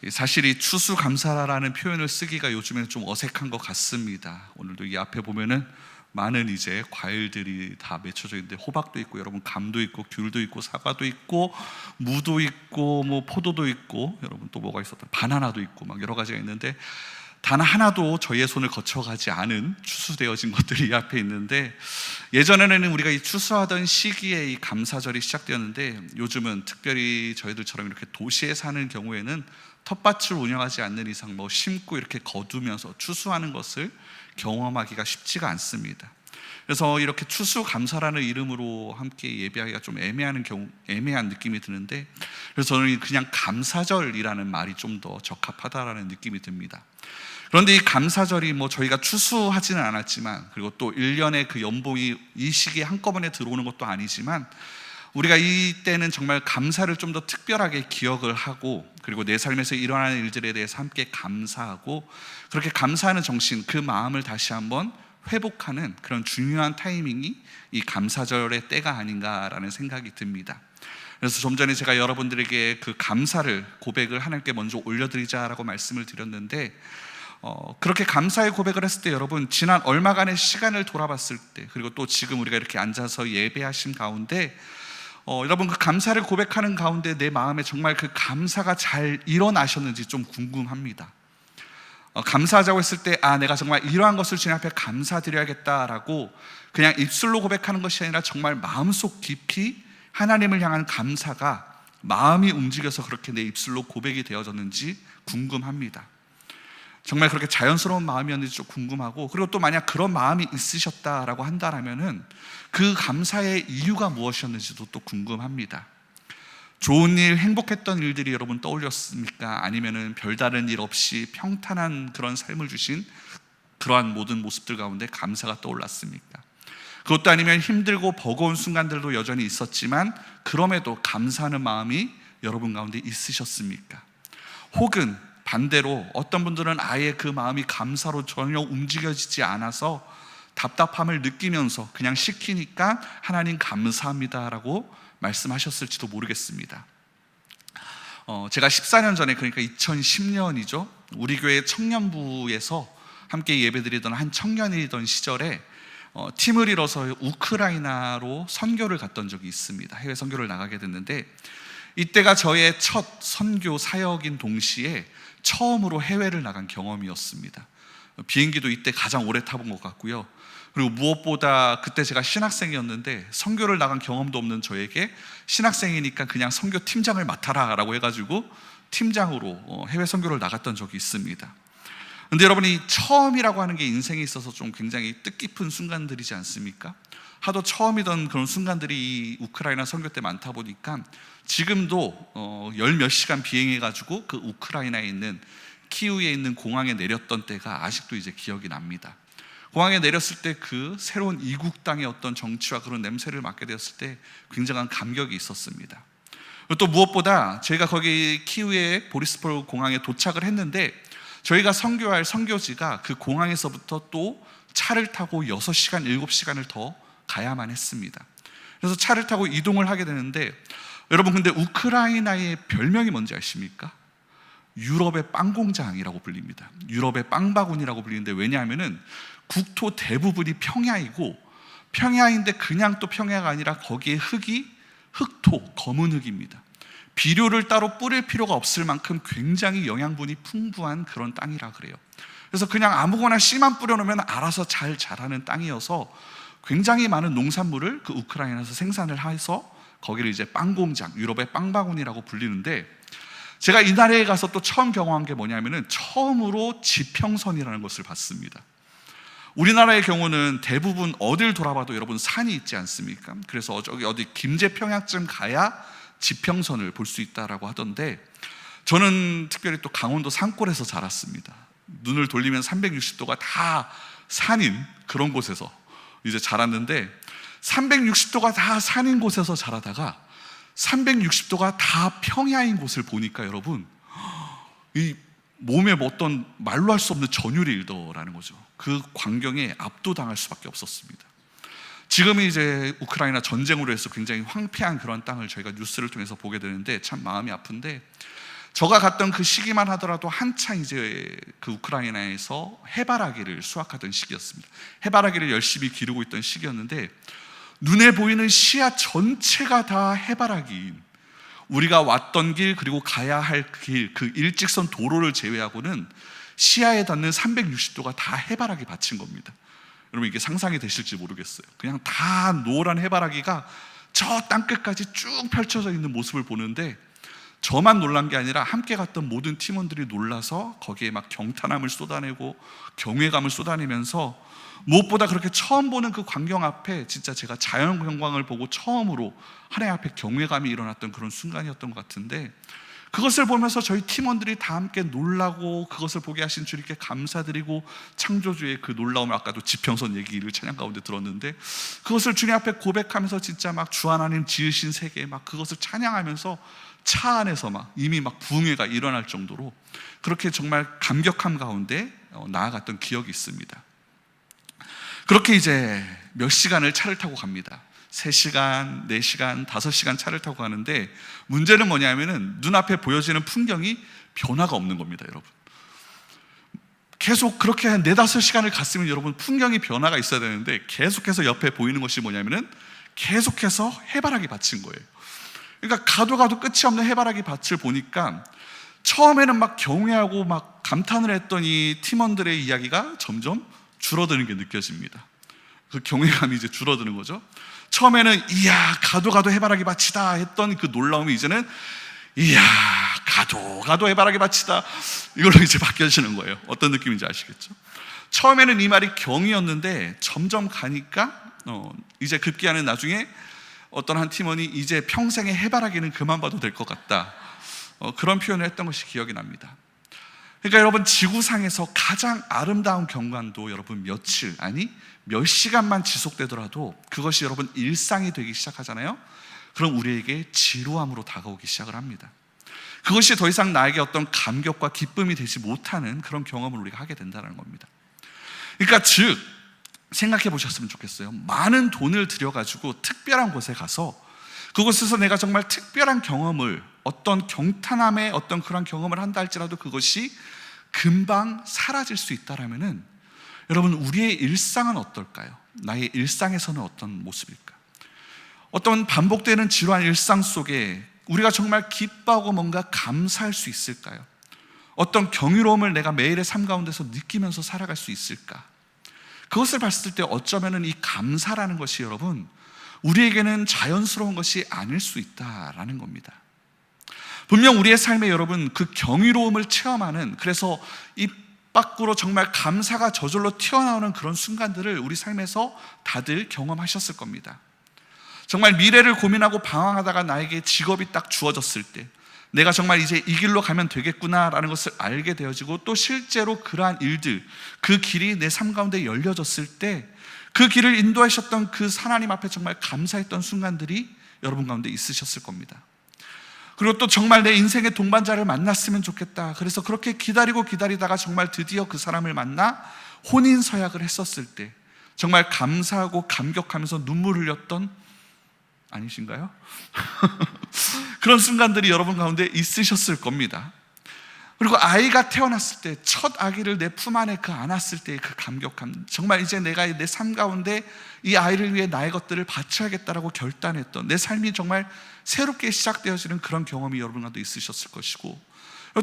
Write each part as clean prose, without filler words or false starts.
사실 이 추수감사라는 표현을 쓰기가 요즘에는 좀 어색한 것 같습니다. 오늘도 이 앞에 보면은 많은 이제 과일들이 다 맺혀져 있는데, 호박도 있고 여러분 감도 있고 귤도 있고 사과도 있고 무도 있고 뭐 포도도 있고, 여러분 또 뭐가 있었다, 바나나도 있고 막 여러 가지가 있는데, 단 하나도 저희의 손을 거쳐가지 않은 추수되어진 것들이 이 앞에 있는데, 예전에는 우리가 이 추수하던 시기에 이 감사절이 시작되었는데, 요즘은 특별히 저희들처럼 이렇게 도시에 사는 경우에는 텃밭을 운영하지 않는 이상 뭐 심고 이렇게 거두면서 추수하는 것을 경험하기가 쉽지가 않습니다. 그래서 이렇게 추수감사라는 이름으로 함께 예배하기가 좀 애매한 느낌이 드는데, 그래서 저는 그냥 감사절이라는 말이 좀 더 적합하다라는 느낌이 듭니다. 그런데 이 감사절이 뭐 저희가 추수하지는 않았지만, 그리고 또 1년의 그 연봉이 이 시기에 한꺼번에 들어오는 것도 아니지만, 우리가 이때는 정말 감사를 좀 더 특별하게 기억을 하고, 그리고 내 삶에서 일어나는 일들에 대해서 함께 감사하고, 그렇게 감사하는 정신, 그 마음을 다시 한번 회복하는 그런 중요한 타이밍이 이 감사절의 때가 아닌가라는 생각이 듭니다. 그래서 좀 전에 제가 여러분들에게 그 감사를, 고백을 하나님께 먼저 올려드리자라고 말씀을 드렸는데, 그렇게 감사의 고백을 했을 때, 여러분 지난 얼마간의 시간을 돌아봤을 때, 그리고 또 지금 우리가 이렇게 앉아서 예배하신 가운데, 여러분 그 감사를 고백하는 가운데 내 마음에 정말 그 감사가 잘 일어나셨는지 좀 궁금합니다. 감사하자고 했을 때, 내가 정말 이러한 것을 주님 앞에 감사드려야겠다라고 그냥 입술로 고백하는 것이 아니라 정말 마음속 깊이 하나님을 향한 감사가 마음이 움직여서 그렇게 내 입술로 고백이 되어졌는지 궁금합니다. 정말 그렇게 자연스러운 마음이었는지 좀 궁금하고, 그리고 또 만약 그런 마음이 있으셨다라고 한다면은 그 감사의 이유가 무엇이었는지도 또 궁금합니다. 좋은 일, 행복했던 일들이 여러분 떠올렸습니까? 아니면은 별다른 일 없이 평탄한 그런 삶을 주신 그러한 모든 모습들 가운데 감사가 떠올랐습니까? 그것도 아니면 힘들고 버거운 순간들도 여전히 있었지만 그럼에도 감사하는 마음이 여러분 가운데 있으셨습니까? 혹은 반대로 어떤 분들은 아예 그 마음이 감사로 전혀 움직여지지 않아서 답답함을 느끼면서 그냥 시키니까 하나님 감사합니다라고 말씀하셨을지도 모르겠습니다. 제가 14년 전에, 그러니까 2010년이죠, 우리 교회 청년부에서 함께 예배드리던 한 청년이던 시절에 팀을 이뤄서 우크라이나로 선교를 갔던 적이 있습니다. 해외 선교를 나가게 됐는데, 이때가 저의 첫 선교 사역인 동시에 처음으로 해외를 나간 경험이었습니다. 비행기도 이때 가장 오래 타본 것 같고요. 그리고 무엇보다 그때 제가 신학생이었는데, 선교를 나간 경험도 없는 저에게 신학생이니까 그냥 선교 팀장을 맡아라 라고 해가지고 팀장으로 해외 선교를 나갔던 적이 있습니다. 근데 여러분, 이 처음이라고 하는 게 인생에 있어서 좀 굉장히 뜻깊은 순간들이지 않습니까? 하도 처음이던 그런 순간들이 이 우크라이나 선교 때 많다 보니까 지금도 열 몇 시간 비행해가지고 그 우크라이나에 있는 키우에 있는 공항에 내렸던 때가 아직도 이제 기억이 납니다. 공항에 내렸을 때 그 새로운 이국 땅의 어떤 정치와 그런 냄새를 맡게 되었을 때 굉장한 감격이 있었습니다. 또 무엇보다 저희가 거기 키우의 보리스폴 공항에 도착을 했는데, 저희가 선교할 선교지가 그 공항에서부터 또 차를 타고 6시간, 7시간을 더 가야만 했습니다. 그래서 차를 타고 이동을 하게 되는데, 여러분 근데 우크라이나의 별명이 뭔지 아십니까? 유럽의 빵공장이라고 불립니다. 유럽의 빵바구니라고 불리는데, 왜냐하면은 국토 대부분이 평야이고, 평야인데 그냥 또 평야가 아니라 거기에 흙이 흑토, 검은 흙입니다. 비료를 따로 뿌릴 필요가 없을 만큼 굉장히 영양분이 풍부한 그런 땅이라 그래요. 그래서 그냥 아무거나 씨만 뿌려놓으면 알아서 잘 자라는 땅이어서 굉장히 많은 농산물을 그 우크라이나에서 생산을 해서 거기를 이제 빵공장, 유럽의 빵바구니라고 불리는데, 제가 이 나라에 가서 또 처음 경험한 게 뭐냐면은 처음으로 지평선이라는 것을 봤습니다. 우리나라의 경우는 대부분 어딜 돌아봐도 여러분 산이 있지 않습니까? 그래서 저기 어디 김제평야쯤 가야 지평선을 볼 수 있다라고 하던데, 저는 특별히 또 강원도 산골에서 자랐습니다. 눈을 돌리면 360도가 다 산인 그런 곳에서 이제 자랐는데, 360도가 다 산인 곳에서 자라다가 360도가 다 평야인 곳을 보니까 여러분, 이 몸에 어떤 말로 할 수 없는 전율이 일더라는 거죠. 그 광경에 압도당할 수밖에 없었습니다. 지금은 이제 우크라이나 전쟁으로 해서 굉장히 황폐한 그런 땅을 저희가 뉴스를 통해서 보게 되는데 참 마음이 아픈데, 저가 갔던 그 시기만 하더라도 한창 이제 그 우크라이나에서 해바라기를 수확하던 시기였습니다. 해바라기를 열심히 기르고 있던 시기였는데, 눈에 보이는 시야 전체가 다 해바라기인, 우리가 왔던 길 그리고 가야 할 길, 그 일직선 도로를 제외하고는 시야에 닿는 360도가 다 해바라기 밭인 겁니다. 여러분, 이게 상상이 되실지 모르겠어요. 그냥 다 노란 해바라기가 저 땅끝까지 쭉 펼쳐져 있는 모습을 보는데, 저만 놀란 게 아니라 함께 갔던 모든 팀원들이 놀라서 거기에 막 경탄함을 쏟아내고 경외감을 쏟아내면서, 무엇보다 그렇게 처음 보는 그 광경 앞에 진짜 제가 자연 경관을 보고 처음으로 하나님 앞에 경외감이 일어났던 그런 순간이었던 것 같은데, 그것을 보면서 저희 팀원들이 다 함께 놀라고 그것을 보게 하신 주님께 감사드리고, 창조주의 그 놀라움을 아까도 지평선 얘기를 찬양 가운데 들었는데, 그것을 주님 앞에 고백하면서 진짜 막 주 하나님 지으신 세계 막 그것을 찬양하면서 차 안에서 막 이미 막 부흥회가 일어날 정도로 그렇게 정말 감격함 가운데 나아갔던 기억이 있습니다. 그렇게 이제 몇 시간을 차를 타고 갑니다. 3시간, 4시간, 5시간 차를 타고 가는데, 문제는 뭐냐면은 눈앞에 보여지는 풍경이 변화가 없는 겁니다, 여러분. 계속 그렇게 한 4-5시간을 갔으면 여러분 풍경이 변화가 있어야 되는데, 계속해서 옆에 보이는 것이 뭐냐면은 계속해서 해바라기 밭인 거예요. 그러니까 가도 끝이 없는 해바라기 밭을 보니까 처음에는 막 경외하고 막 감탄을 했던 이 팀원들의 이야기가 점점 줄어드는 게 느껴집니다. 그 경외감이 이제 줄어드는 거죠. 처음에는 이야 가도 해바라기 밭이다 했던 그 놀라움이 이제는 이야 가도 해바라기 밭이다, 이걸로 이제 바뀌어지는 거예요. 어떤 느낌인지 아시겠죠? 처음에는 이 말이 경이었는데 점점 가니까 이제 급기야는 나중에 어떤 한 팀원이 이제 평생의 해바라기는 그만 봐도 될 것 같다, 그런 표현을 했던 것이 기억이 납니다. 그러니까 여러분, 지구상에서 가장 아름다운 경관도 여러분 며칠, 아니 몇 시간만 지속되더라도 그것이 여러분 일상이 되기 시작하잖아요. 그럼 우리에게 지루함으로 다가오기 시작을 합니다. 그것이 더 이상 나에게 어떤 감격과 기쁨이 되지 못하는 그런 경험을 우리가 하게 된다는 겁니다. 그러니까 즉 생각해 보셨으면 좋겠어요. 많은 돈을 들여가지고 특별한 곳에 가서 그곳에서 내가 정말 특별한 경험을, 어떤 경탄함의 어떤 그런 경험을 한다 할지라도 그것이 금방 사라질 수 있다라면은, 여러분 우리의 일상은 어떨까요? 나의 일상에서는 어떤 모습일까? 어떤 반복되는 지루한 일상 속에 우리가 정말 기뻐하고 뭔가 감사할 수 있을까요? 어떤 경이로움을 내가 매일의 삶 가운데서 느끼면서 살아갈 수 있을까? 그것을 봤을 때 어쩌면은 이 감사라는 것이 여러분 우리에게는 자연스러운 것이 아닐 수 있다라는 겁니다. 분명 우리의 삶에 여러분 그 경이로움을 체험하는, 그래서 입 밖으로 정말 감사가 저절로 튀어나오는 그런 순간들을 우리 삶에서 다들 경험하셨을 겁니다. 정말 미래를 고민하고 방황하다가 나에게 직업이 딱 주어졌을 때, 내가 정말 이제 이 길로 가면 되겠구나라는 것을 알게 되어지고, 또 실제로 그러한 일들, 그 길이 내 삶 가운데 열려졌을 때 그 길을 인도하셨던 그 하나님 앞에 정말 감사했던 순간들이 여러분 가운데 있으셨을 겁니다. 그리고 또 정말 내 인생의 동반자를 만났으면 좋겠다, 그래서 그렇게 기다리다가 정말 드디어 그 사람을 만나 혼인서약을 했었을 때 정말 감사하고 감격하면서 눈물 흘렸던, 아니신가요? 그런 순간들이 여러분 가운데 있으셨을 겁니다. 그리고 아이가 태어났을 때, 첫 아기를 내 품 안에 안았을 때의 그 감격함, 정말 이제 내가 내 삶 가운데 이 아이를 위해 나의 것들을 바쳐야겠다라고 결단했던, 내 삶이 정말 새롭게 시작되어지는 그런 경험이 여러분 가운데 있으셨을 것이고,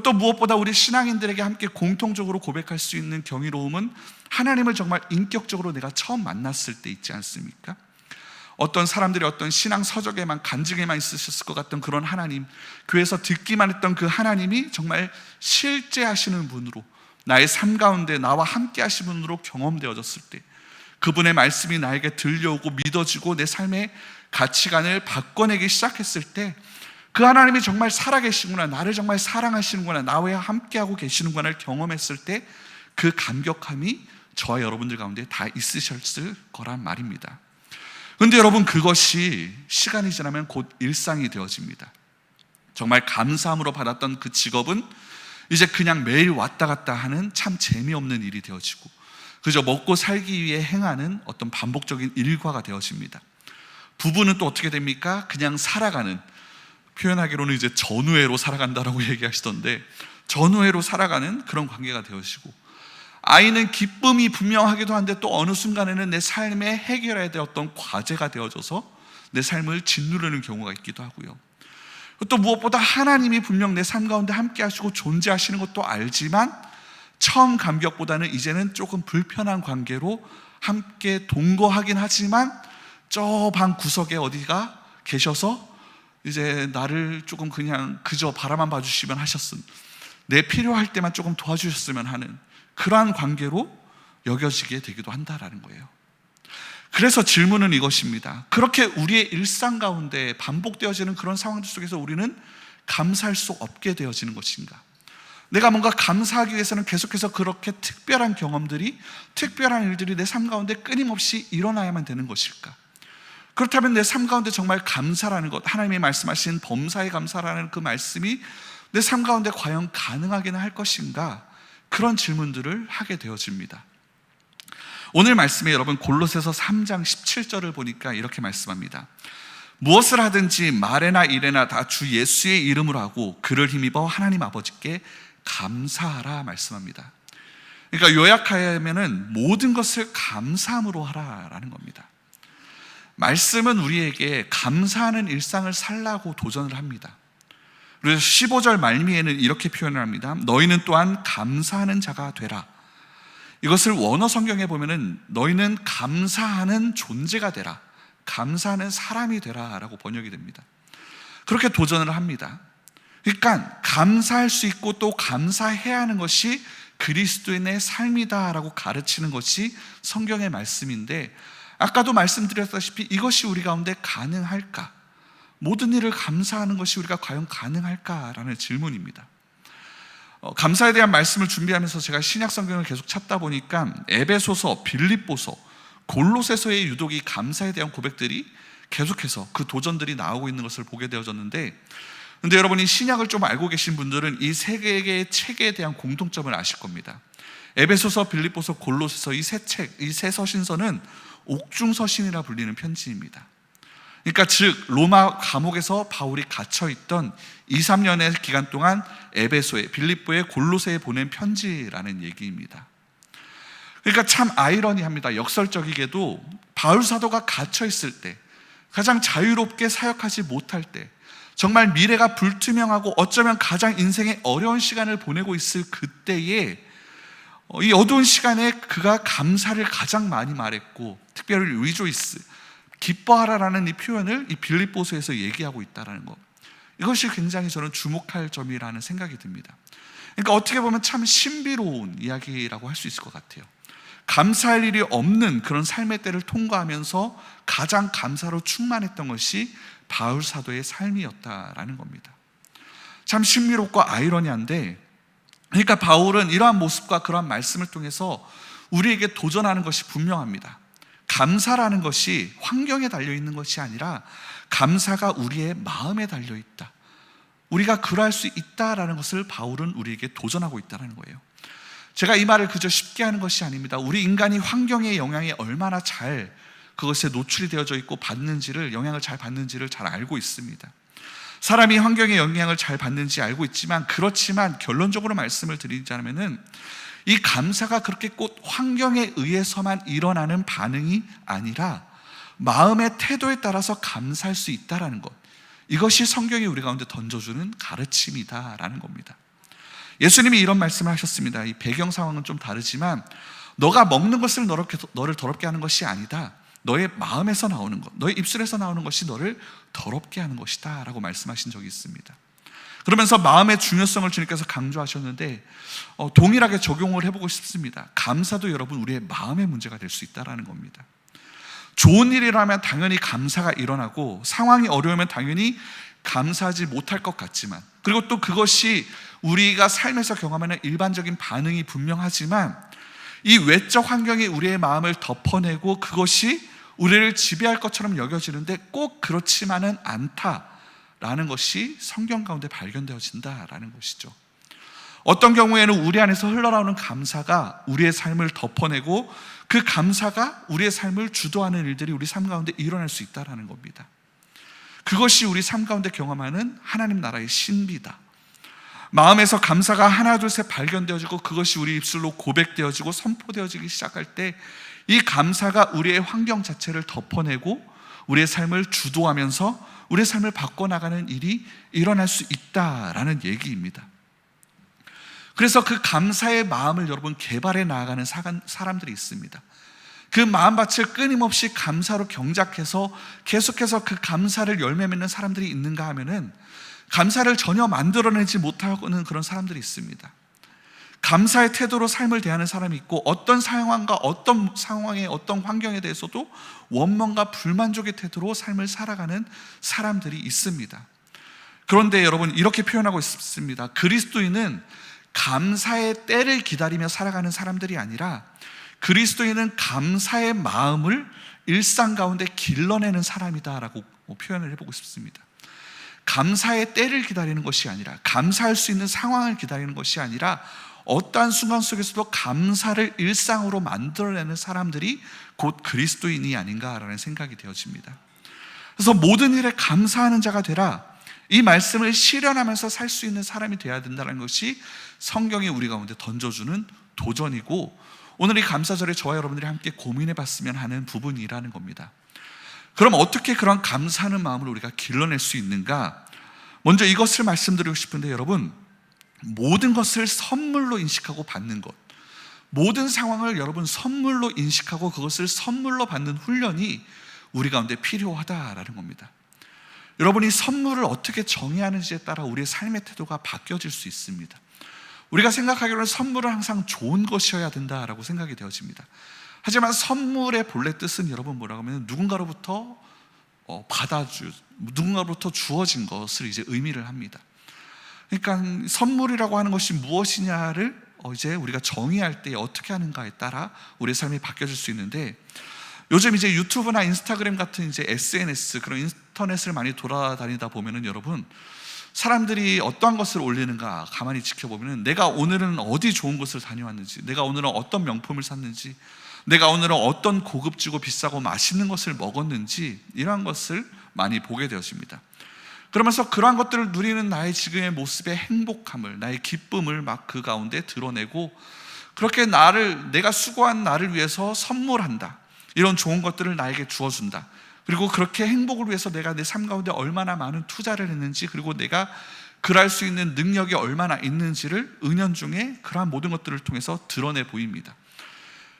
또 무엇보다 우리 신앙인들에게 함께 공통적으로 고백할 수 있는 경이로움은 하나님을 정말 인격적으로 내가 처음 만났을 때 있지 않습니까? 어떤 사람들이 어떤 신앙 서적에만, 간증에만 있으셨을 것 같던 그런 하나님, 교회에서 듣기만 했던 그 하나님이 정말 실제 하시는 분으로, 나의 삶 가운데 나와 함께 하시는 분으로 경험되어졌을 때, 그분의 말씀이 나에게 들려오고 믿어지고 내 삶의 가치관을 바꿔내기 시작했을 때, 그 하나님이 정말 살아계시구나, 나를 정말 사랑하시는구나, 나와 함께하고 계시는구나를 경험했을 때 그 감격함이 저와 여러분들 가운데 다 있으셨을 거란 말입니다. 그런데 여러분, 그것이 시간이 지나면 곧 일상이 되어집니다. 정말 감사함으로 받았던 그 직업은 이제 그냥 매일 왔다 갔다 하는 참 재미없는 일이 되어지고, 그저 먹고 살기 위해 행하는 어떤 반복적인 일과가 되어집니다. 부부는 또 어떻게 됩니까? 그냥 살아가는, 표현하기로는 이제 전우애로 살아간다라고 얘기하시던데, 전우애로 살아가는 그런 관계가 되어지고, 아이는 기쁨이 분명하기도 한데 또 어느 순간에는 내 삶에 해결해야 될 어떤 과제가 되어져서 내 삶을 짓누르는 경우가 있기도 하고요. 또 무엇보다 하나님이 분명 내 삶 가운데 함께 하시고 존재하시는 것도 알지만 처음 감격보다는 이제는 조금 불편한 관계로 함께 동거하긴 하지만 저 방 구석에 어디가 계셔서 이제 나를 조금 그냥 그저 바라만 봐주시면 하셨음, 내 필요할 때만 조금 도와주셨으면 하는 그러한 관계로 여겨지게 되기도 한다라는 거예요. 그래서 질문은 이것입니다. 그렇게 우리의 일상 가운데 반복되어지는 그런 상황들 속에서 우리는 감사할 수 없게 되어지는 것인가? 내가 뭔가 감사하기 위해서는 계속해서 그렇게 특별한 경험들이, 특별한 일들이 내 삶 가운데 끊임없이 일어나야만 되는 것일까? 그렇다면 내 삶 가운데 정말 감사라는 것, 하나님이 말씀하신 범사에 감사라는 그 말씀이 내 삶 가운데 과연 가능하게는 할 것인가? 그런 질문들을 하게 되어집니다. 오늘 말씀에 여러분 골로새서 3장 17절을 보니까 이렇게 말씀합니다. 무엇을 하든지 말에나 일에나 다 주 예수의 이름으로 하고 그를 힘입어 하나님 아버지께 감사하라 말씀합니다. 그러니까 요약하면은 모든 것을 감사함으로 하라라는 겁니다. 말씀은 우리에게 감사하는 일상을 살라고 도전을 합니다. 그래서 15절 말미에는 이렇게 표현을 합니다. 너희는 또한 감사하는 자가 되라. 이것을 원어 성경에 보면은 너희는 감사하는 존재가 되라, 감사하는 사람이 되라 라고 번역이 됩니다. 그렇게 도전을 합니다. 그러니까 감사할 수 있고 또 감사해야 하는 것이 그리스도인의 삶이다 라고 가르치는 것이 성경의 말씀인데, 아까도 말씀드렸다시피 이것이 우리 가운데 가능할까? 모든 일을 감사하는 것이 우리가 과연 가능할까라는 질문입니다. 감사에 대한 말씀을 준비하면서 제가 신약 성경을 계속 찾다 보니까 에베소서, 빌립보서, 골로새서의 유독 이 감사에 대한 고백들이 계속해서 그 도전들이 나오고 있는 것을 보게 되어졌는데, 근데 여러분이 신약을 좀 알고 계신 분들은 이 세 개의 책에 대한 공통점을 아실 겁니다. 에베소서, 빌립보서, 골로새서 이 세 책, 이 세 서신서는 옥중서신이라 불리는 편지입니다. 그러니까 즉 로마 감옥에서 바울이 갇혀있던 2, 3년의 기간 동안 에베소에, 빌립보에, 골로새에 보낸 편지라는 얘기입니다. 그러니까 참 아이러니합니다. 역설적이게도 바울 사도가 갇혀있을 때, 가장 자유롭게 사역하지 못할 때, 정말 미래가 불투명하고 어쩌면 가장 인생의 어려운 시간을 보내고 있을 그때에 이 어두운 시간에 그가 감사를 가장 많이 말했고, 특별히 리조이스, 기뻐하라라는 이 표현을 이 빌립보서에서 얘기하고 있다는 것, 이것이 굉장히 저는 주목할 점이라는 생각이 듭니다. 그러니까 어떻게 보면 참 신비로운 이야기라고 할 수 있을 것 같아요. 감사할 일이 없는 그런 삶의 때를 통과하면서 가장 감사로 충만했던 것이 바울 사도의 삶이었다라는 겁니다. 참 신비롭고 아이러니한데, 그러니까 바울은 이러한 모습과 그러한 말씀을 통해서 우리에게 도전하는 것이 분명합니다. 감사라는 것이 환경에 달려있는 것이 아니라 감사가 우리의 마음에 달려있다, 우리가 그러할 수 있다라는 것을 바울은 우리에게 도전하고 있다는 거예요. 제가 이 말을 그저 쉽게 하는 것이 아닙니다. 우리 인간이 환경의 영향에 얼마나 잘 그것에 노출이 되어져 있고 영향을 잘 받는지를 잘 알고 있습니다. 사람이 환경의 영향을 잘 받는지 알고 있지만, 그렇지만 결론적으로 말씀을 드리자면은 이 감사가 그렇게 꼭 환경에 의해서만 일어나는 반응이 아니라 마음의 태도에 따라서 감사할 수 있다는 것, 이것이 성경이 우리 가운데 던져주는 가르침이다라는 겁니다. 예수님이 이런 말씀을 하셨습니다. 이 배경 상황은 좀 다르지만, 너가 먹는 것을 너를 더럽게 하는 것이 아니다, 너의 마음에서 나오는 것, 너의 입술에서 나오는 것이 너를 더럽게 하는 것이다 라고 말씀하신 적이 있습니다. 그러면서 마음의 중요성을 주님께서 강조하셨는데 동일하게 적용을 해보고 싶습니다. 감사도 여러분 우리의 마음의 문제가 될 수 있다는 겁니다. 좋은 일이라면 당연히 감사가 일어나고, 상황이 어려우면 당연히 감사하지 못할 것 같지만, 그리고 또 그것이 우리가 삶에서 경험하는 일반적인 반응이 분명하지만, 이 외적 환경이 우리의 마음을 덮어내고 그것이 우리를 지배할 것처럼 여겨지는데 꼭 그렇지만은 않다라는 것이 성경 가운데 발견되어진다라는 것이죠. 어떤 경우에는 우리 안에서 흘러나오는 감사가 우리의 삶을 덮어내고 그 감사가 우리의 삶을 주도하는 일들이 우리 삶 가운데 일어날 수 있다는 겁니다. 그것이 우리 삶 가운데 경험하는 하나님 나라의 신비다. 마음에서 감사가 하나 둘 셋 발견되어지고 그것이 우리 입술로 고백되어지고 선포되어지기 시작할 때 이 감사가 우리의 환경 자체를 덮어내고 우리의 삶을 주도하면서 우리의 삶을 바꿔나가는 일이 일어날 수 있다라는 얘기입니다. 그래서 그 감사의 마음을 여러분 개발해 나가는 사람들이 있습니다. 그 마음밭을 끊임없이 감사로 경작해서 계속해서 그 감사를 열매 맺는 사람들이 있는가 하면은 감사를 전혀 만들어내지 못하는 그런 사람들이 있습니다. 감사의 태도로 삶을 대하는 사람이 있고 어떤 상황과 어떤 상황에 어떤 환경에 대해서도 원망과 불만족의 태도로 삶을 살아가는 사람들이 있습니다. 그런데 여러분 이렇게 표현하고 있습니다. 그리스도인은 감사의 때를 기다리며 살아가는 사람들이 아니라 그리스도인은 감사의 마음을 일상 가운데 길러내는 사람이다라고 표현을 해보고 싶습니다. 감사의 때를 기다리는 것이 아니라 감사할 수 있는 상황을 기다리는 것이 아니라 어떠한 순간 속에서도 감사를 일상으로 만들어내는 사람들이 곧 그리스도인이 아닌가라는 생각이 되어집니다. 그래서 모든 일에 감사하는 자가 되라, 이 말씀을 실현하면서 살 수 있는 사람이 되어야 된다는 것이 성경이 우리 가운데 던져주는 도전이고 오늘 이 감사절에 저와 여러분들이 함께 고민해 봤으면 하는 부분이라는 겁니다. 그럼 어떻게 그런 감사하는 마음을 우리가 길러낼 수 있는가? 먼저 이것을 말씀드리고 싶은데 여러분, 모든 것을 선물로 인식하고 받는 것, 모든 상황을 여러분 선물로 인식하고 그것을 선물로 받는 훈련이 우리 가운데 필요하다라는 겁니다. 여러분이 선물을 어떻게 정의하는지에 따라 우리의 삶의 태도가 바뀌어질 수 있습니다. 우리가 생각하기로는 선물은 항상 좋은 것이어야 된다라고 생각이 되어집니다. 하지만 선물의 본래 뜻은 여러분 뭐라고 하면 누군가로부터 누군가로부터 주어진 것을 이제 의미를 합니다. 그러니까 선물이라고 하는 것이 무엇이냐를 이제 우리가 정의할 때 어떻게 하는가에 따라 우리의 삶이 바뀌어질 수 있는데, 요즘 이제 유튜브나 인스타그램 같은 이제 SNS, 그런 인터넷을 많이 돌아다니다 보면은 여러분, 사람들이 어떠한 것을 올리는가 가만히 지켜보면은 내가 오늘은 어디 좋은 곳을 다녀왔는지, 내가 오늘은 어떤 명품을 샀는지, 내가 오늘은 어떤 고급지고 비싸고 맛있는 것을 먹었는지, 이러한 것을 많이 보게 되어집니다. 그러면서 그러한 것들을 누리는 나의 지금의 모습의 행복함을, 나의 기쁨을 막 그 가운데 드러내고, 그렇게 내가 수고한 나를 위해서 선물한다, 이런 좋은 것들을 나에게 주어준다, 그리고 그렇게 행복을 위해서 내가 내 삶 가운데 얼마나 많은 투자를 했는지, 그리고 내가 그럴 수 있는 능력이 얼마나 있는지를 은연중에 그러한 모든 것들을 통해서 드러내 보입니다.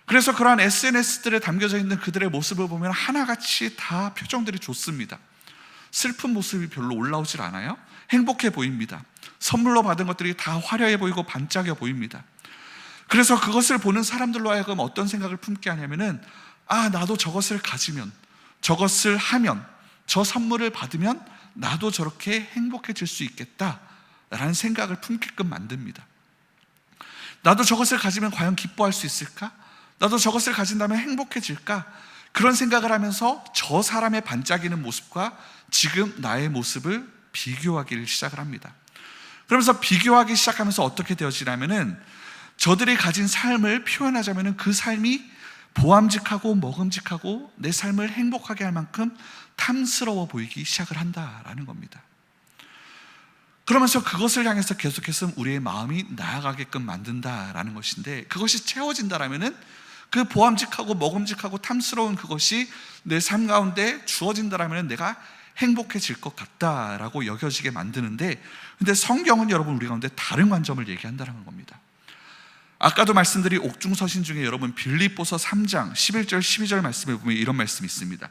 그래서 그러한 SNS들에 담겨져 있는 그들의 모습을 보면 하나같이 다 표정들이 좋습니다. 슬픈 모습이 별로 올라오질 않아요. 행복해 보입니다. 선물로 받은 것들이 다 화려해 보이고 반짝여 보입니다. 그래서 그것을 보는 사람들로 하여금 어떤 생각을 품게 하냐면은, 나도 저것을 가지면, 저것을 하면, 저 선물을 받으면 나도 저렇게 행복해질 수 있겠다라는 생각을 품게끔 만듭니다. 나도 저것을 가지면 과연 기뻐할 수 있을까? 나도 저것을 가진다면 행복해질까? 그런 생각을 하면서 저 사람의 반짝이는 모습과 지금 나의 모습을 비교하기를 시작을 합니다. 그러면서 비교하기 시작하면서 어떻게 되어지냐면은, 저들이 가진 삶을 표현하자면은 그 삶이 보암직하고 먹음직하고 내 삶을 행복하게 할 만큼 탐스러워 보이기 시작을 한다라는 겁니다. 그러면서 그것을 향해서 계속해서 우리의 마음이 나아가게끔 만든다라는 것인데, 그것이 채워진다라면은 그 보암직하고 먹음직하고 탐스러운 그것이 내 삶 가운데 주어진다라면 내가 행복해질 것 같다라고 여겨지게 만드는데, 근데 성경은 여러분 우리 가운데 다른 관점을 얘기한다는 겁니다. 아까도 말씀드린 옥중서신 중에 여러분 빌립보서 3장 11절 12절 말씀에 보면 이런 말씀이 있습니다.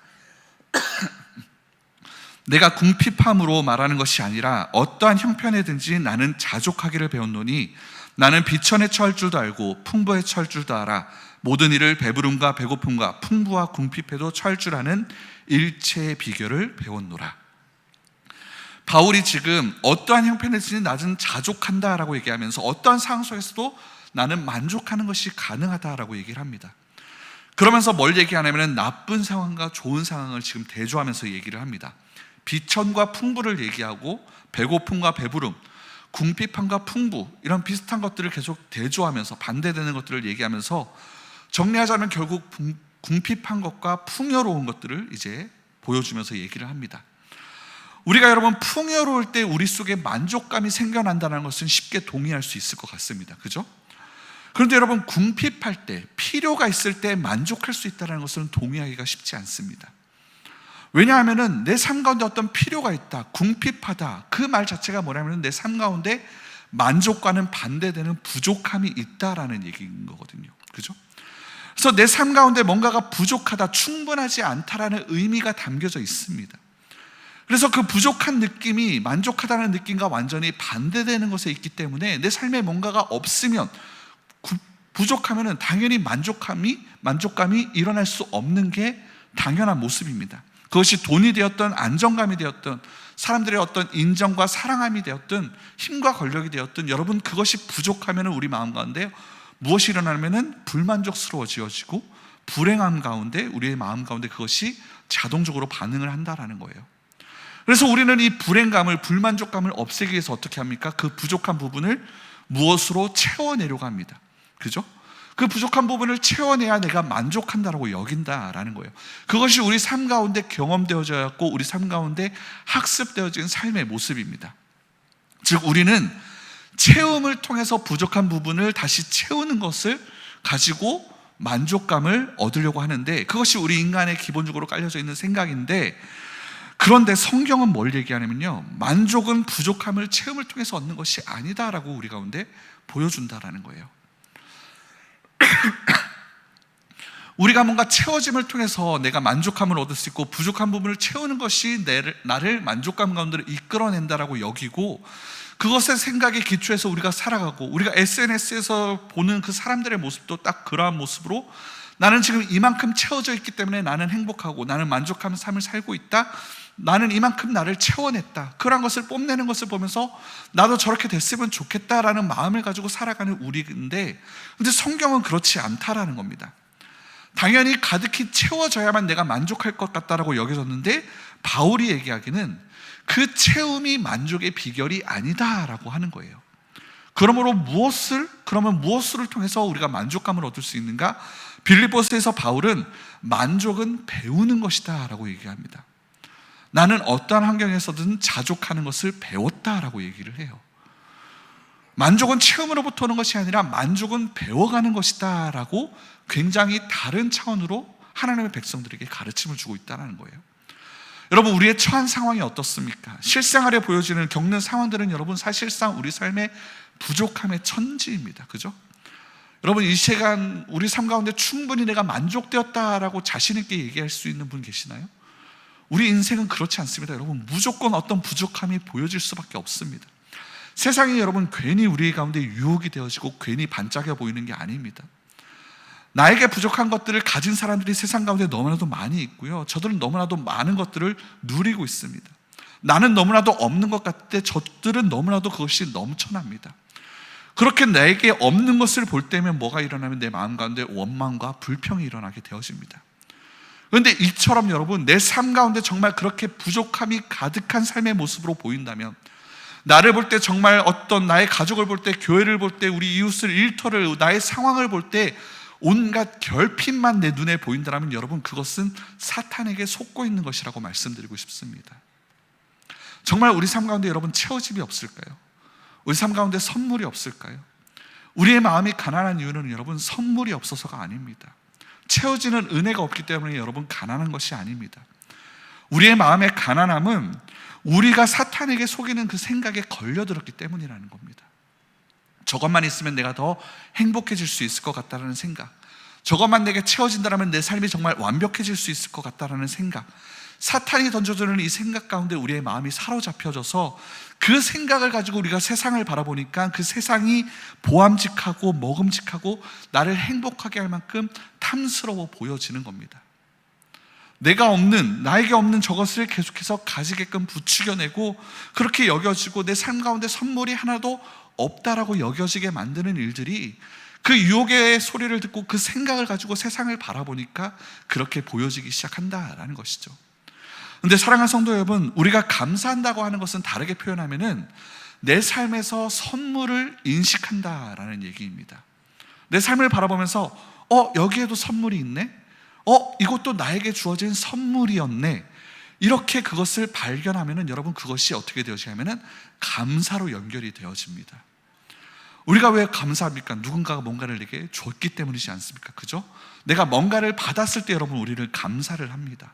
내가 궁핍함으로 말하는 것이 아니라 어떠한 형편에든지 나는 자족하기를 배웠노니 나는 비천에 처할 줄도 알고 풍부에 처할 줄도 알아. 모든 일을 배부름과 배고픔과 풍부와 궁핍에도 처할 줄 아는 일체의 비결을 배웠노라. 바울이 지금 어떠한 형편에든지 나는 자족한다라고 얘기하면서 어떠한 상황 속에서도 나는 만족하는 것이 가능하다라고 얘기를 합니다. 그러면서 뭘 얘기하냐면 나쁜 상황과 좋은 상황을 지금 대조하면서 얘기를 합니다. 비천과 풍부를 얘기하고 배고픔과 배부름, 궁핍함과 풍부, 이런 비슷한 것들을 계속 대조하면서 반대되는 것들을 얘기하면서 정리하자면 결국 궁핍한 것과 풍요로운 것들을 이제 보여주면서 얘기를 합니다. 우리가 여러분 풍요로울 때 우리 속에 만족감이 생겨난다는 것은 쉽게 동의할 수 있을 것 같습니다. 그죠? 그런데 여러분 궁핍할 때, 필요가 있을 때 만족할 수 있다는 것은 동의하기가 쉽지 않습니다. 왜냐하면 내 삶 가운데 어떤 필요가 있다, 궁핍하다, 그 말 자체가 뭐냐면 내 삶 가운데 만족과는 반대되는 부족함이 있다라는 얘기인 거거든요. 그죠? 그래서 내 삶 가운데 뭔가가 부족하다, 충분하지 않다라는 의미가 담겨져 있습니다. 그래서 그 부족한 느낌이 만족하다는 느낌과 완전히 반대되는 것에 있기 때문에 내 삶에 뭔가가 없으면, 부족하면 당연히 만족감이 일어날 수 없는 게 당연한 모습입니다. 그것이 돈이 되었든 안정감이 되었든 사람들의 어떤 인정과 사랑함이 되었든 힘과 권력이 되었든 여러분 그것이 부족하면 우리 마음 가운데 무엇이 일어나면 불만족스러워지어지고 불행함 가운데 우리의 마음 가운데 그것이 자동적으로 반응을 한다라는 거예요. 그래서 우리는 이 불행감을, 불만족감을 없애기 위해서 어떻게 합니까? 그 부족한 부분을 무엇으로 채워내려고 합니다. 그죠? 그 부족한 부분을 채워내야 내가 만족한다라고 여긴다라는 거예요. 그것이 우리 삶 가운데 경험되어져 있고 우리 삶 가운데 학습되어진 삶의 모습입니다. 즉 우리는 채움을 통해서 부족한 부분을 다시 채우는 것을 가지고 만족감을 얻으려고 하는데 그것이 우리 인간의 기본적으로 깔려져 있는 생각인데, 그런데 성경은 뭘 얘기하냐면요, 만족은 부족함을 채움을 통해서 얻는 것이 아니다라고 우리 가운데 보여준다라는 거예요. 우리가 뭔가 채워짐을 통해서 내가 만족감을 얻을 수 있고 부족한 부분을 채우는 것이 나를 만족감 가운데로 이끌어낸다라고 여기고, 그것의 생각에 기초해서 우리가 살아가고 우리가 SNS에서 보는 그 사람들의 모습도 딱 그러한 모습으로 나는 지금 이만큼 채워져 있기 때문에 나는 행복하고 나는 만족하는 삶을 살고 있다, 나는 이만큼 나를 채워냈다, 그런 것을 뽐내는 것을 보면서 나도 저렇게 됐으면 좋겠다라는 마음을 가지고 살아가는 우리인데, 근데 성경은 그렇지 않다라는 겁니다. 당연히 가득히 채워져야만 내가 만족할 것 같다라고 여겨졌는데 바울이 얘기하기는 그 채움이 만족의 비결이 아니다라고 하는 거예요. 그러면 무엇을 통해서 우리가 만족감을 얻을 수 있는가? 빌립보서에서 바울은 만족은 배우는 것이다 라고 얘기합니다. 나는 어떠한 환경에서든 자족하는 것을 배웠다라고 얘기를 해요. 만족은 체험으로부터 오는 것이 아니라 만족은 배워가는 것이다 라고 굉장히 다른 차원으로 하나님의 백성들에게 가르침을 주고 있다는 거예요. 여러분 우리의 처한 상황이 어떻습니까? 실생활에 보여지는 겪는 상황들은 여러분 사실상 우리 삶의 부족함의 천지입니다. 그죠? 여러분 이 시간 우리 삶 가운데 충분히 내가 만족되었다라고 자신 있게 얘기할 수 있는 분 계시나요? 우리 인생은 그렇지 않습니다. 여러분 무조건 어떤 부족함이 보여질 수밖에 없습니다. 세상이 여러분 괜히 우리 가운데 유혹이 되어지고 괜히 반짝여 보이는 게 아닙니다. 나에게 부족한 것들을 가진 사람들이 세상 가운데 너무나도 많이 있고요, 저들은 너무나도 많은 것들을 누리고 있습니다. 나는 너무나도 없는 것 같은데 저들은 너무나도 그것이 넘쳐납니다. 그렇게 나에게 없는 것을 볼 때면 뭐가 일어나면 내 마음 가운데 원망과 불평이 일어나게 되어집니다. 그런데 이처럼 여러분 내 삶 가운데 정말 그렇게 부족함이 가득한 삶의 모습으로 보인다면, 나를 볼 때 정말 어떤 나의 가족을 볼 때, 교회를 볼 때, 우리 이웃을, 일터를, 나의 상황을 볼 때 온갖 결핍만 내 눈에 보인다면 여러분 그것은 사탄에게 속고 있는 것이라고 말씀드리고 싶습니다. 정말 우리 삶 가운데 여러분 채워짐이 없을까요? 우리 삶 가운데 선물이 없을까요? 우리의 마음이 가난한 이유는 여러분 선물이 없어서가 아닙니다. 채워지는 은혜가 없기 때문에 여러분 가난한 것이 아닙니다. 우리의 마음의 가난함은 우리가 사탄에게 속이는 그 생각에 걸려들었기 때문이라는 겁니다. 저것만 있으면 내가 더 행복해질 수 있을 것 같다는 생각, 저것만 내게 채워진다면 내 삶이 정말 완벽해질 수 있을 것 같다는 생각, 사탄이 던져주는 이 생각 가운데 우리의 마음이 사로잡혀져서 그 생각을 가지고 우리가 세상을 바라보니까 그 세상이 보암직하고 먹음직하고 나를 행복하게 할 만큼 탐스러워 보여지는 겁니다. 나에게 없는 저것을 계속해서 가지게끔 부추겨내고 그렇게 여겨지고 내 삶 가운데 선물이 하나도 없다라고 여겨지게 만드는 일들이, 그 유혹의 소리를 듣고 그 생각을 가지고 세상을 바라보니까 그렇게 보여지기 시작한다라는 것이죠. 그런데 사랑하는 성도 여러분, 우리가 감사한다고 하는 것은 다르게 표현하면은 내 삶에서 선물을 인식한다라는 얘기입니다. 내 삶을 바라보면서 여기에도 선물이 있네? 이것도 나에게 주어진 선물이었네. 이렇게 그것을 발견하면은 여러분 그것이 어떻게 되어지냐면은 감사로 연결이 되어집니다. 우리가 왜 감사합니까? 누군가가 뭔가를 내게 줬기 때문이지 않습니까? 그죠? 내가 뭔가를 받았을 때 여러분 우리는 감사를 합니다.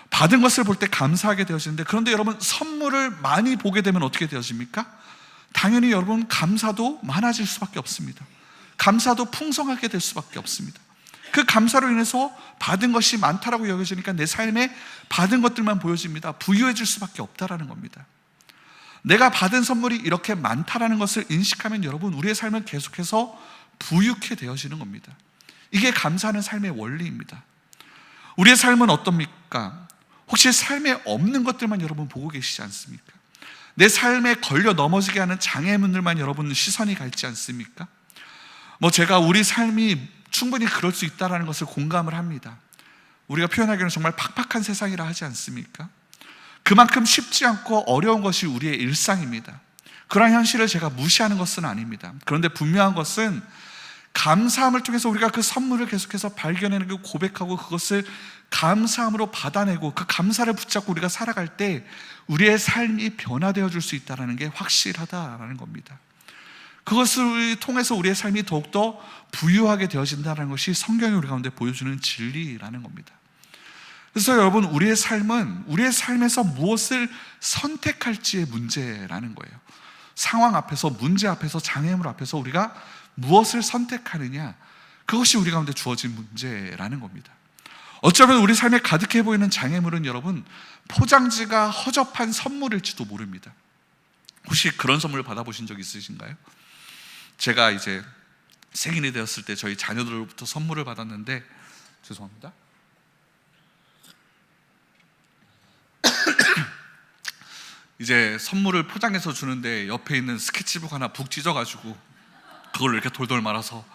받은 것을 볼 때 감사하게 되어지는데, 그런데 여러분 선물을 많이 보게 되면 어떻게 되어집니까? 당연히 여러분 감사도 많아질 수밖에 없습니다. 감사도 풍성하게 될 수밖에 없습니다. 그 감사로 인해서 받은 것이 많다라고 여겨지니까 내 삶에 받은 것들만 보여집니다. 부유해질 수밖에 없다라는 겁니다. 내가 받은 선물이 이렇게 많다라는 것을 인식하면 여러분 우리의 삶은 계속해서 부유케 되어지는 겁니다. 이게 감사하는 삶의 원리입니다. 우리의 삶은 어떻습니까? 혹시 삶에 없는 것들만 여러분 보고 계시지 않습니까? 내 삶에 걸려 넘어지게 하는 장애물들만 여러분 시선이 가 있지 않습니까? 제가 우리 삶이 충분히 그럴 수 있다는 것을 공감을 합니다. 우리가 표현하기는 정말 팍팍한 세상이라 하지 않습니까? 그만큼 쉽지 않고 어려운 것이 우리의 일상입니다. 그러한 현실을 제가 무시하는 것은 아닙니다. 그런데 분명한 것은 감사함을 통해서 우리가 그 선물을 계속해서 발견해내고 고백하고 그것을 감사함으로 받아내고 그 감사를 붙잡고 우리가 살아갈 때 우리의 삶이 변화되어 줄 수 있다는 게 확실하다라는 겁니다. 그것을 통해서 우리의 삶이 더욱더 부유하게 되어진다는 것이 성경이 우리 가운데 보여주는 진리라는 겁니다. 그래서 여러분 우리의 삶은 우리의 삶에서 무엇을 선택할지의 문제라는 거예요. 상황 앞에서, 문제 앞에서, 장애물 앞에서 우리가 무엇을 선택하느냐, 그것이 우리 가운데 주어진 문제라는 겁니다. 어쩌면 우리 삶에 가득해 보이는 장애물은 여러분 포장지가 허접한 선물일지도 모릅니다. 혹시 그런 선물을 받아보신 적 있으신가요? 제가 이제 생일이 되었을 때 저희 자녀들로부터 선물을 받았는데, 죄송합니다. 이제 선물을 포장해서 주는데 옆에 있는 스케치북 하나 북 찢어가지고 그걸 이렇게 돌돌 말아서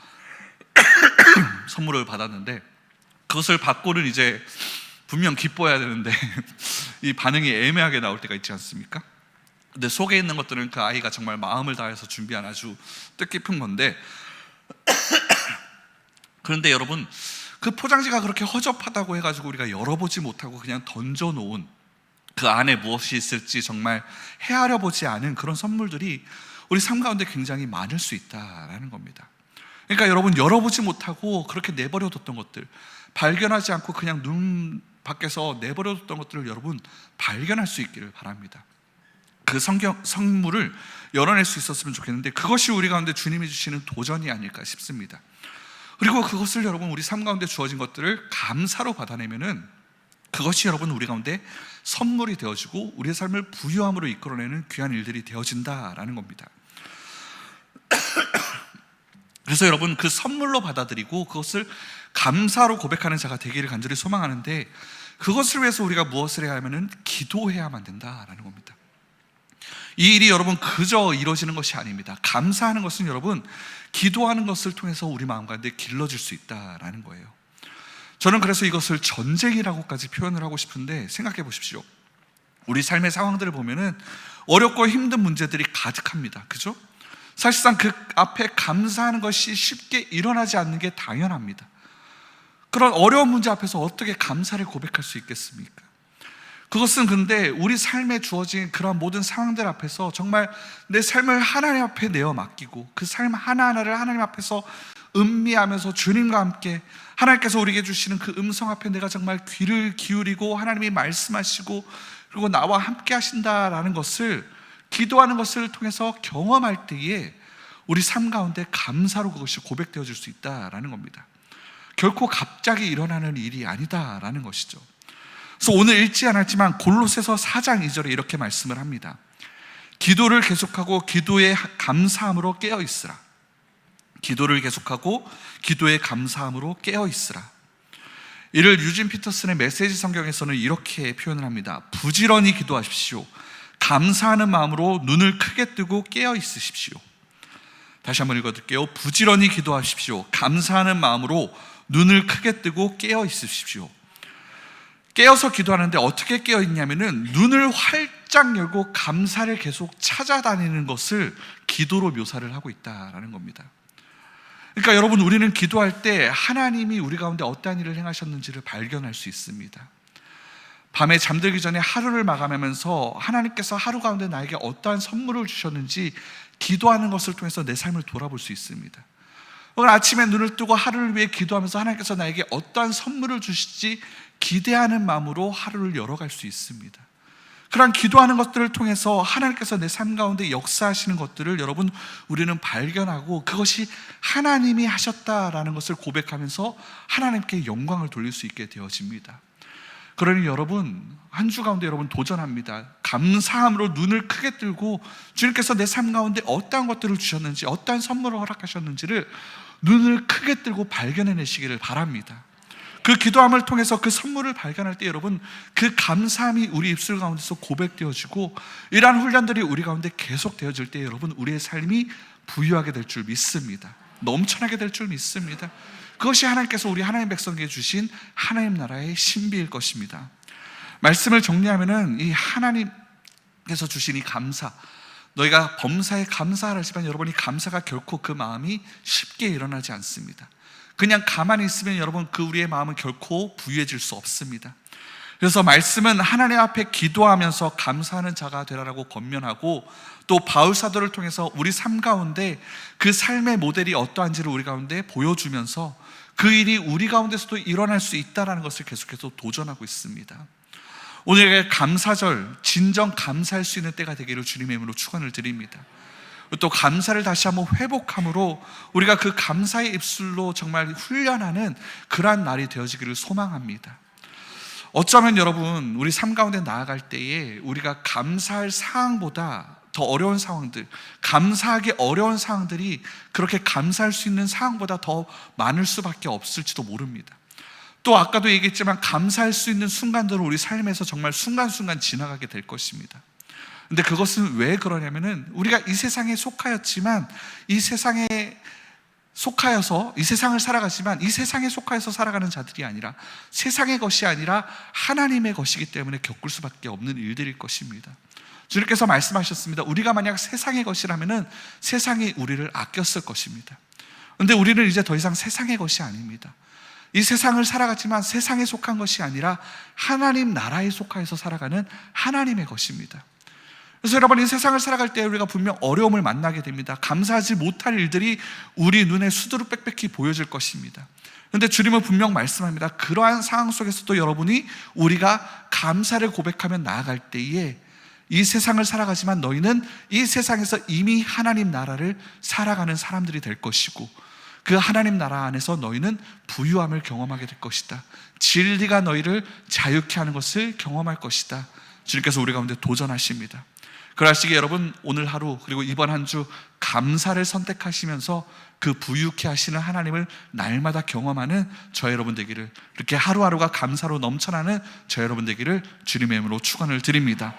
선물을 받았는데, 그것을 받고는 이제 분명 기뻐해야 되는데 이 반응이 애매하게 나올 때가 있지 않습니까? 근데 속에 있는 것들은 그 아이가 정말 마음을 다해서 준비한 아주 뜻깊은 건데 그런데 여러분 그 포장지가 그렇게 허접하다고 해가지고 우리가 열어보지 못하고 그냥 던져놓은, 그 안에 무엇이 있을지 정말 헤아려 보지 않은 그런 선물들이 우리 삶 가운데 굉장히 많을 수 있다라는 겁니다. 그러니까 여러분 열어보지 못하고 그렇게 내버려뒀던 것들, 발견하지 않고 그냥 눈 밖에서 내버려뒀던 것들을 여러분 발견할 수 있기를 바랍니다. 그 선물을 열어낼 수 있었으면 좋겠는데 그것이 우리 가운데 주님이 주시는 도전이 아닐까 싶습니다. 그리고 그것을 여러분 우리 삶 가운데 주어진 것들을 감사로 받아내면은 그것이 여러분 우리 가운데 선물이 되어지고 우리의 삶을 부유함으로 이끌어내는 귀한 일들이 되어진다라는 겁니다. 그래서 여러분 그 선물로 받아들이고 그것을 감사로 고백하는 자가 되기를 간절히 소망하는데, 그것을 위해서 우리가 무엇을 해야 하면은 기도해야만 된다라는 겁니다. 이 일이 여러분 그저 이루어지는 것이 아닙니다. 감사하는 것은 여러분 기도하는 것을 통해서 우리 마음 가운데 길러질 수 있다라는 거예요. 저는 그래서 이것을 전쟁이라고까지 표현을 하고 싶은데, 생각해 보십시오. 우리 삶의 상황들을 보면은 어렵고 힘든 문제들이 가득합니다. 그죠? 사실상 그 앞에 감사하는 것이 쉽게 일어나지 않는 게 당연합니다. 그런 어려운 문제 앞에서 어떻게 감사를 고백할 수 있겠습니까? 그것은 근데 우리 삶에 주어진 그런 모든 상황들 앞에서 정말 내 삶을 하나님 앞에 내어 맡기고 그 삶 하나하나를 하나님 앞에서 음미하면서 주님과 함께 하나님께서 우리에게 주시는 그 음성 앞에 내가 정말 귀를 기울이고 하나님이 말씀하시고 그리고 나와 함께 하신다라는 것을, 기도하는 것을 통해서 경험할 때에 우리 삶 가운데 감사로 그것이 고백되어질 수 있다라는 겁니다. 결코 갑자기 일어나는 일이 아니다라는 것이죠. 그래서 오늘 읽지 않았지만 골로새서 4장 2절에 이렇게 말씀을 합니다. 기도를 계속하고 기도에 감사함으로 깨어 있으라. 기도를 계속하고 기도에 감사함으로 깨어 있으라. 이를 유진 피터슨의 메시지 성경에서는 이렇게 표현을 합니다. 부지런히 기도하십시오. 감사하는 마음으로 눈을 크게 뜨고 깨어 있으십시오. 다시 한번 읽어드릴게요. 부지런히 기도하십시오. 감사하는 마음으로 눈을 크게 뜨고 깨어 있으십시오. 깨어서 기도하는데 어떻게 깨어 있냐면은 눈을 활짝 열고 감사를 계속 찾아다니는 것을 기도로 묘사를 하고 있다라는 겁니다. 그러니까 여러분 우리는 기도할 때 하나님이 우리 가운데 어떠한 일을 행하셨는지를 발견할 수 있습니다. 밤에 잠들기 전에 하루를 마감하면서 하나님께서 하루 가운데 나에게 어떠한 선물을 주셨는지 기도하는 것을 통해서 내 삶을 돌아볼 수 있습니다. 오늘 아침에 눈을 뜨고 하루를 위해 기도하면서 하나님께서 나에게 어떠한 선물을 주실지 기대하는 마음으로 하루를 열어갈 수 있습니다. 그러한 기도하는 것들을 통해서 하나님께서 내 삶 가운데 역사하시는 것들을 여러분 우리는 발견하고 그것이 하나님이 하셨다라는 것을 고백하면서 하나님께 영광을 돌릴 수 있게 되어집니다. 그러니 여러분 한 주 가운데 여러분 도전합니다. 감사함으로 눈을 크게 뜨고 주님께서 내 삶 가운데 어떠한 것들을 주셨는지 어떠한 선물을 허락하셨는지를 눈을 크게 뜨고 발견해내시기를 바랍니다. 그 기도함을 통해서 그 선물을 발견할 때 여러분 그 감사함이 우리 입술 가운데서 고백되어지고 이러한 훈련들이 우리 가운데 계속되어질 때 여러분 우리의 삶이 부유하게 될 줄 믿습니다. 넘쳐나게 될 줄 믿습니다. 그것이 하나님께서 우리 하나님 백성에게 주신 하나님 나라의 신비일 것입니다. 말씀을 정리하면은 이 하나님께서 주신 이 감사, 너희가 범사에 감사하라지만 여러분이 감사가 결코 그 마음이 쉽게 일어나지 않습니다. 그냥 가만히 있으면 여러분 그 우리의 마음은 결코 부유해질 수 없습니다. 그래서 말씀은 하나님 앞에 기도하면서 감사하는 자가 되라라고 권면하고 또 바울 사도를 통해서 우리 삶 가운데 그 삶의 모델이 어떠한지를 우리 가운데 보여주면서 그 일이 우리 가운데서도 일어날 수 있다는 것을 계속해서 도전하고 있습니다. 오늘 감사절, 진정 감사할 수 있는 때가 되기를 주님의 이름으로 축원을 드립니다. 또 감사를 다시 한번 회복함으로 우리가 그 감사의 입술로 정말 훈련하는 그러한 날이 되어지기를 소망합니다. 어쩌면 여러분 우리 삶 가운데 나아갈 때에 우리가 감사할 상황보다 더 어려운 상황들, 감사하기 어려운 상황들이 그렇게 감사할 수 있는 상황보다 더 많을 수밖에 없을지도 모릅니다. 또 아까도 얘기했지만 감사할 수 있는 순간들은 우리 삶에서 정말 순간순간 지나가게 될 것입니다. 근데 그것은 왜 그러냐면은 우리가 이 세상에 속하였지만 이 세상에 속하여서 이 세상을 살아가지만 이 세상에 속하여서 살아가는 자들이 아니라 세상의 것이 아니라 하나님의 것이기 때문에 겪을 수밖에 없는 일들일 것입니다. 주님께서 말씀하셨습니다. 우리가 만약 세상의 것이라면은 세상이 우리를 아꼈을 것입니다. 그런데 우리는 이제 더 이상 세상의 것이 아닙니다. 이 세상을 살아가지만 세상에 속한 것이 아니라 하나님 나라에 속하여서 살아가는 하나님의 것입니다. 그래서 여러분 이 세상을 살아갈 때 우리가 분명 어려움을 만나게 됩니다. 감사하지 못할 일들이 우리 눈에 수두룩 빽빽히 보여질 것입니다. 그런데 주님은 분명 말씀합니다. 그러한 상황 속에서도 여러분이 우리가 감사를 고백하며 나아갈 때에 이 세상을 살아가지만 너희는 이 세상에서 이미 하나님 나라를 살아가는 사람들이 될 것이고 그 하나님 나라 안에서 너희는 부유함을 경험하게 될 것이다. 진리가 너희를 자유케 하는 것을 경험할 것이다. 주님께서 우리 가운데 도전하십니다. 그러시기에 여러분 오늘 하루 그리고 이번 한 주 감사를 선택하시면서 그 부유케 하시는 하나님을 날마다 경험하는 저 여러분 되기를, 이렇게 하루하루가 감사로 넘쳐나는 저 여러분 되기를 주님의 이름으로 축원을 드립니다.